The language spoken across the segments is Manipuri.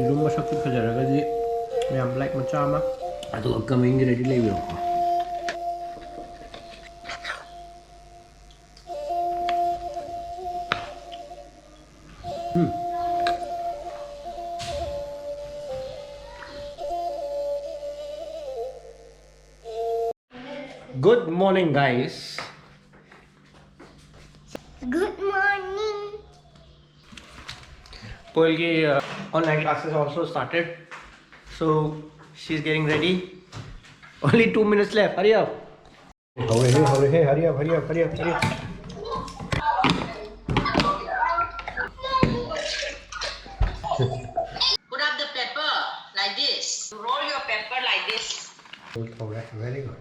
ꯌꯦꯔꯨꯝ ꯃꯁꯛꯇꯨ ꯐꯖꯔꯒꯗꯤ ꯃꯌꯥꯝ ꯂꯥꯏꯛ ꯃꯆꯥ ꯑꯃ ꯑꯗꯨꯒ ꯀꯃꯦꯟꯒꯤ ready ꯂꯩꯕꯤꯔꯣꯀꯣ. Good morning, guys. Good morning. Polgi online classes also started, so she's getting ready. Only 2 minutes left. Hurry up. Hurry up. Put up the pepper like this. Roll your pepper like this. Very good.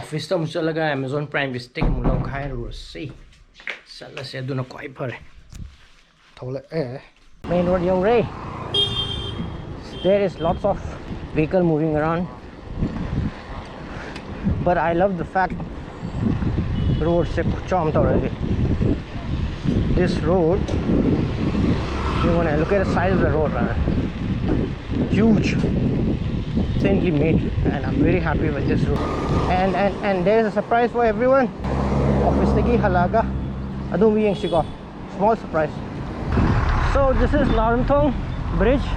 Office to chalaga Amazon Prime stick mo long khai ro si sala se aduna kwai phare thola main road yung re. There is lots of vehicle moving around, but I love the fact road se chom to already. This road, you want to look at the size of the road, huge, insanely made, and I'm very happy with this road. And there's a surprise for everyone. Office tagi halaga adum yang sigo, small surprise. So this is Larantong Bridge.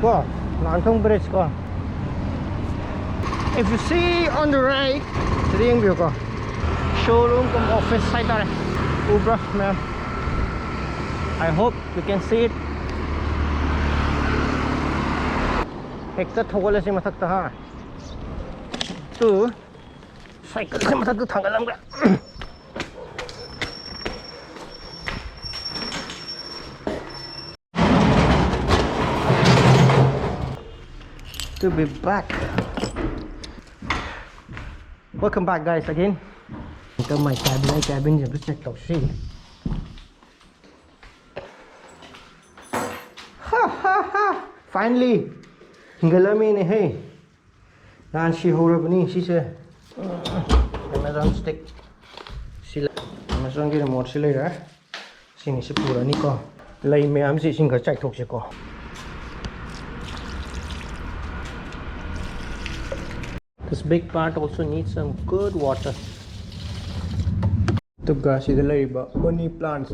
Go, Larantong Bridge go. If you see on the right, sitting view go, showroom come office side are Ubra, ma'am. I hope you can see it. Hekta thogol se mathak ta ha. Tu cycle se mathak tu thangalam ga. To be back. Welcome back, guys, again. Ito my cabin just check out see. Ha. Finally. Hingalami ni hey. Nan si horabani si se. Amazon stick. Sila Amazon ki remote sila ra. Sini si pura ni ko. Lai me am si sing ka check thok se ko. This big part also needs some good water. To grass is money plants.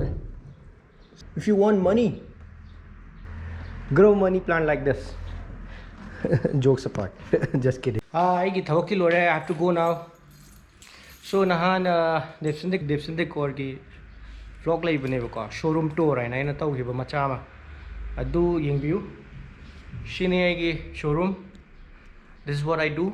If you want money, grow money plant like this. Jokes apart. Just kidding. I have to go now. So nahan Dipsindik or ki vlog lai bane ko showroom tour ai na tau hiba machama. Adu ying view. Shine ai showroom. This is what I do.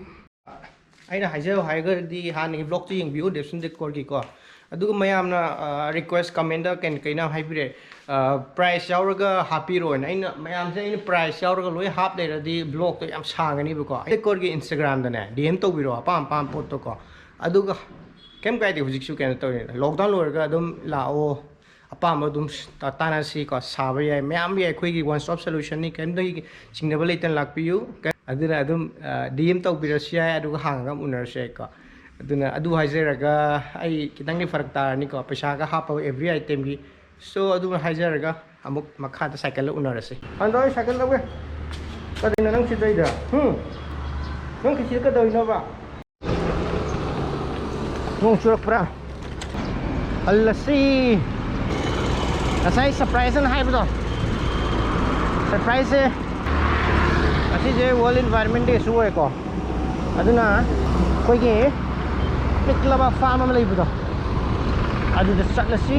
Aina haijau haiga di hani vlog to ying view Dipsindik or ki ko. Aduga mayamna request comment da ken kaina haibire price yauraga hapiro na aina mayam se aina price yauraga loi hap le radi blog to yam sangani buko ai kor gi Instagram da ne DM to biro pam pot to ko aduga kem kai de hujik su ken to lockdown lorga adum lao apam adum tana si ko sabar yai mayam yai khoi gi one stop solution ni kem dai chingnaba leitan lakpiu aduna adum DM to biro sia aduga hanga unar se ko aduna adu haijeraga ai kitang ni farak tar ni ko paisa ga hapa every item gi so adu haijeraga amuk makha ta cycle unarase andoi cycle lawe kadina nang sidai da nang kisi ka doi no ba nong churak pra allasi asai surprise na haibo surprise asi je world environment day su hai ko aduna koi ge piklaba farm am leibudo adu de satlasi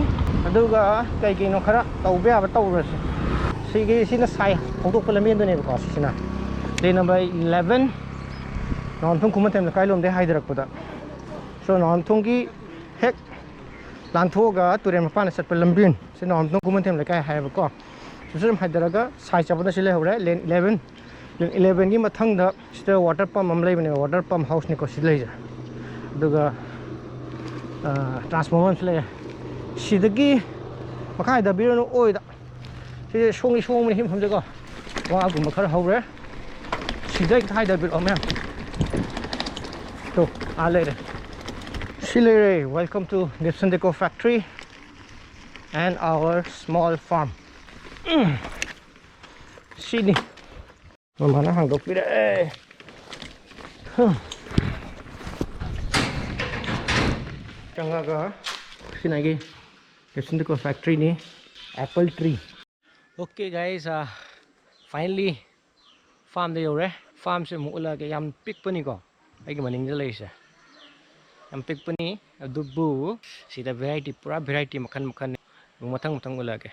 aduga kai kai no khara tawbe aba tawrase sigi sina sai hokdok palamen done ko sina day number 11 non thung kuma tem kai lom de haidarak pada so non thung gi hek lan thoga turen ma pan sat palambin se non thung kuma tem kai hai ba ko susum haidaraga sai chabada sile hore 11 gi mathang da sta water pump am leibane water pump house ni ko silai ja aduga transformer le sidagi makai da biro no oi da si songi ni him hamje ko wa gum khar hore sidai thai da biro mem to ale re sile welcome to Dipsindik factory and our small farm. Sydney. Mana hang dok pira eh. Changa ga sinagi kesin ko factory ni apple tree. Okay guys, finally farm de yore. Farm se mu ula ke yam pick pani ko. Ai ke maning de leise. Yam pick pani adubu sida variety pura variety makan matang ula ke.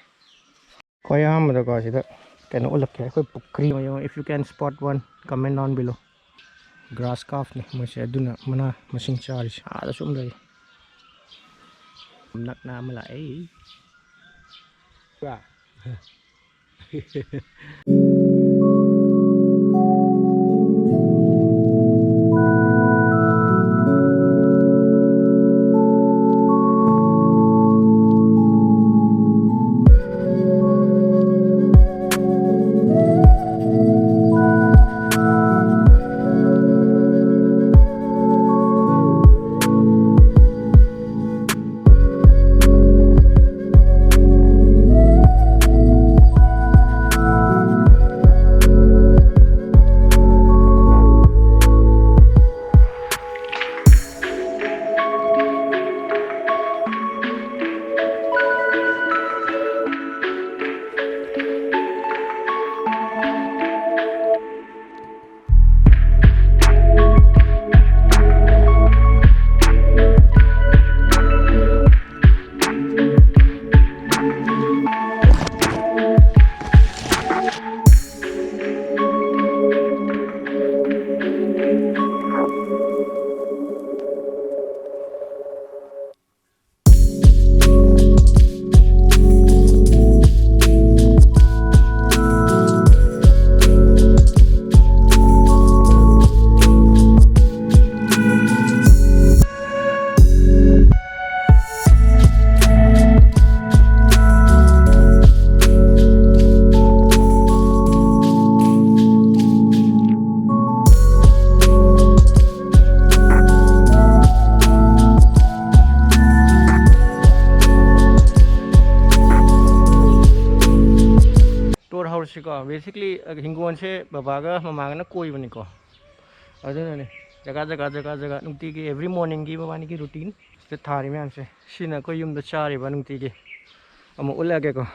Kaya am da ko sida kena ulak ke koi pukri. If you can spot one, comment down below. Grass calf ni masih aduna mana masing cari ada sum lagi. Nak na malai. Ba. Basically hinggon se babaga mamaga na koi bani ko aduna ne jaga nungti ki every morning gi babani ki routine se thari me amse sina ko yum da chari ba nungti ki amu ulage ko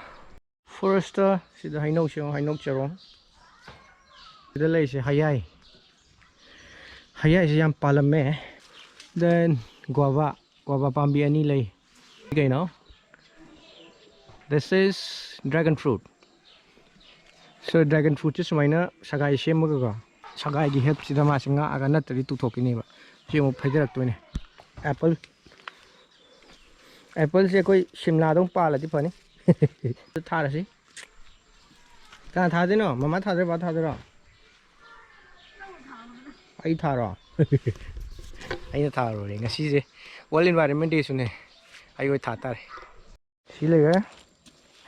first sida hainau charong sida lei se hayai se yam palame then guava pambi ani lei okay now this is dragon fruit. So dragon fruit is maina sagai shemu ga sagai gi help sida ma singa aga na tari tu thokini ba si mo phaidarak to ne apple se koi shimla dong pa la di phani tha ra si ka tha de no mama tha de ba tha de ro ai tha ro ai na tha ro re ngasi je world environment day su ne ai oi tha ta re si le ga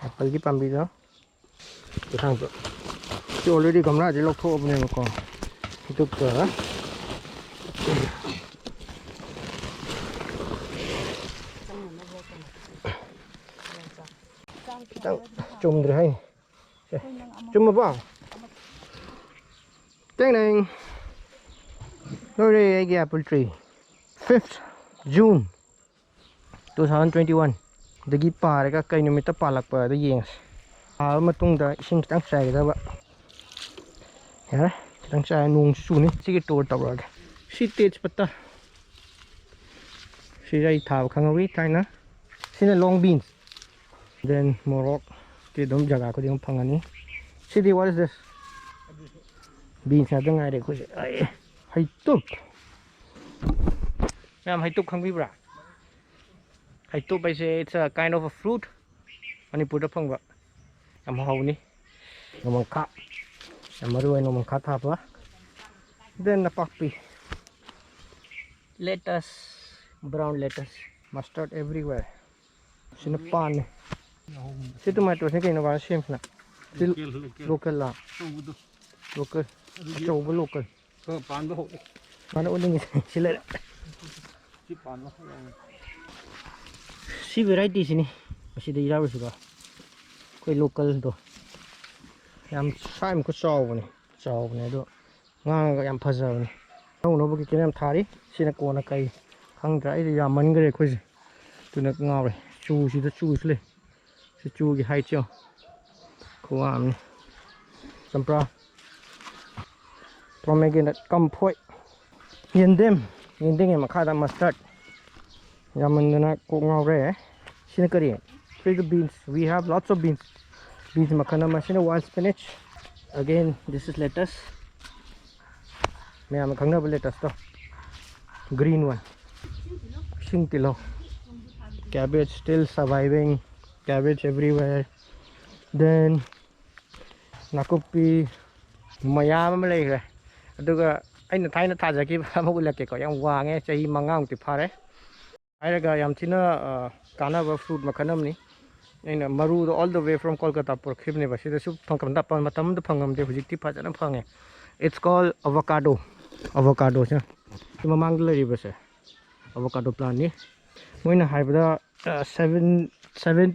apple gi pambi do thang to chị already cầm lại cái lọc thô bên này mà còn tiếp tục nữa chùm được hay chùm một bao cái này rồi cái apple tree 5th June 2021 dagi pa ka kai numit ta palak pa da yeng matung da sing tang sai da ba ya tang sai nung su ni si ki tor ta ba si tej patta si rai tha khangawi taina sina long beans then morok ti dom jaga ko ding phangani si what is this beans na dang ai de ko ai hai tup nam hai tup khangbi bra hai tup bai se it's a kind of a fruit Manipur da phangba am hauni nomang kha amaru ai nomang kha tha pa then the pakpi lettuce brown lettuce mustard everywhere sin pan si tomato se kaino ba same na local la local chobu local pan ba ho mana uling sila si pan si variety sini ꯑꯁꯤꯗ ꯏꯔꯥꯕꯁꯤꯗ ꯑꯩꯈꯣꯏ ꯂꯣꯀꯦꯜꯗꯣ ꯌꯥꯝ ꯁꯥꯏꯃꯨꯛꯀ ꯆꯥꯎꯕꯅꯦ ꯑꯗꯣ ꯉꯥꯡꯉꯒ ꯌꯥꯝ ꯐꯖꯕꯅꯦ ꯑꯅꯧꯕꯒꯤ ꯀꯩꯅꯣ ꯌꯥꯝ ꯊꯥꯔꯤ ꯁꯤꯅ ꯀꯣꯟꯅ ꯀꯩ ꯈꯪꯗ꯭ꯔꯦ ꯑꯩꯗꯤ ꯌꯥꯝꯃꯟꯈ꯭ꯔꯦ ꯑꯩꯈꯣꯏꯁꯦ ꯑꯗꯨꯅ ꯉꯥꯎꯔꯦ ꯆꯨꯁꯤꯗ ꯆꯨꯁꯨ ꯂꯩ ꯁꯤ ꯆꯨꯒꯤ ꯍꯥꯏꯠꯁꯦ ꯈꯨꯋꯥꯡ ꯑꯃꯅꯤ ꯆꯝꯄ꯭ꯔꯥ ꯄ꯭ꯔꯣꯃꯦꯒ꯭ꯔꯦꯅꯦꯠ ꯀꯝꯐꯣꯏ ꯌꯦꯟꯗꯦꯝꯒꯤ ꯃꯈꯥꯗ ꯃꯁꯇꯔꯠ ꯌꯥꯝꯃꯟꯗꯅ ꯀꯣꯛ ꯉꯥꯎꯔꯦ sina kari fig beans we have lots of beans makana masina wild spinach again this is lettuce mayam khangna lettuce to green one singtilo cabbage still surviving cabbage everywhere then nakupi mayam ama leire aduga aina thaina thajaki amu ulake ko yam wange chahi manga mukti phare airaga yam thina kanaba fruit makhanamni aina maru all the way from Kolkata porkhibne ba sida su phangkamda matam da phangamde hujikti phajana phange it's called avocado cha mamang da lari ba se avocado plant ni moina haibada 7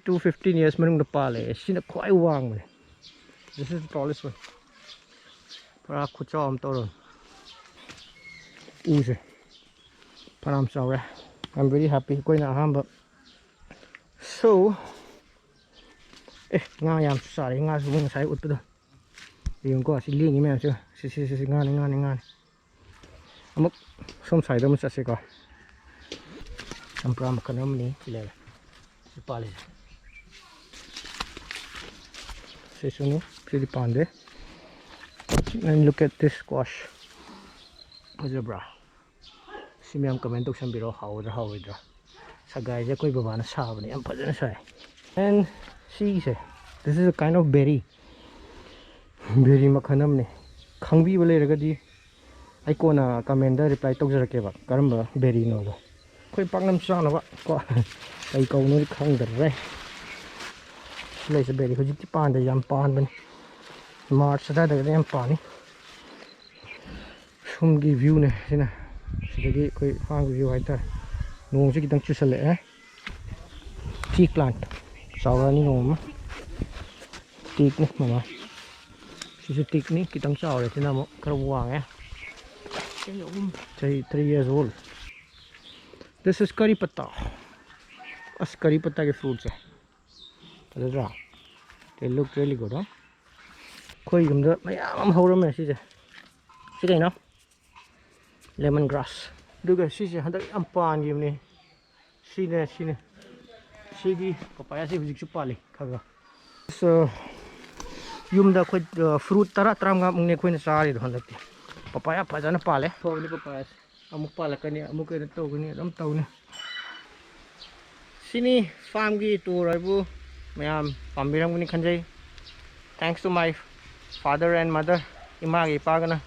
to 15 years manung da pale sina khwai wang me this is the tallest one para khucha am toron use param chawre I'm very happy koina hamba so nga yam sari nga su ngai sai utpado yung ko si lingi me si nga amuk som sai da mu sa se ko sampra makanam ni sile si pale se sunu si pande and look at this squash zebra si me am comment tok sambiro hawidra sagai je koi baba na sabani am phajana sai and see this is a kind of berry makhanam ne khangbi ba leiragadi ai kona comment da reply tokjarake ba karamba berry no ba koi pangnam chana ba ko kai kau no khangdare leise berry hojik ti pan da yam pan ban march da yam pani sumgi view ne sina sidagi koi hang view haita nong se kitang chusale teak plant sawani noma teak ne mama sisi teak ni kitang sawre sina mo karwang 3 years old this is curry patta as curry patta ke fruits hai they look really good koi gumda mayam hawrame sise si kaino lemon grass duga sise handak am pan gimni sine sigi papaya si hujik chu pali khaga so yumda khoi fruit tara tramga mungne khoina sari do handak papaya phajana pale thobni papaya amuk palakani amuk ena togani am tawni sini farm gi tour aibu mayam pambiram ni khanjai thanks to my father and mother imagi pagana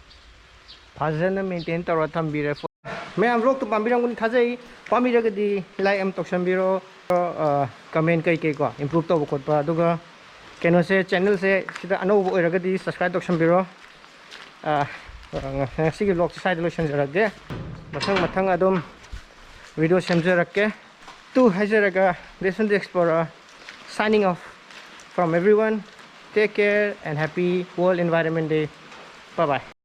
phajana maintain tawra thambire mayam vlog to pambiram ni thajai pamiragadi like am toksambiro comment kai ko improve to khot pa aduga keno se channel se sida ano oiragadi subscribe toksambiro sigi vlog side lotion jarage mathang adum video semjarakke to hajaraga listen to explorer signing off from everyone take care and happy World Environment Day bye bye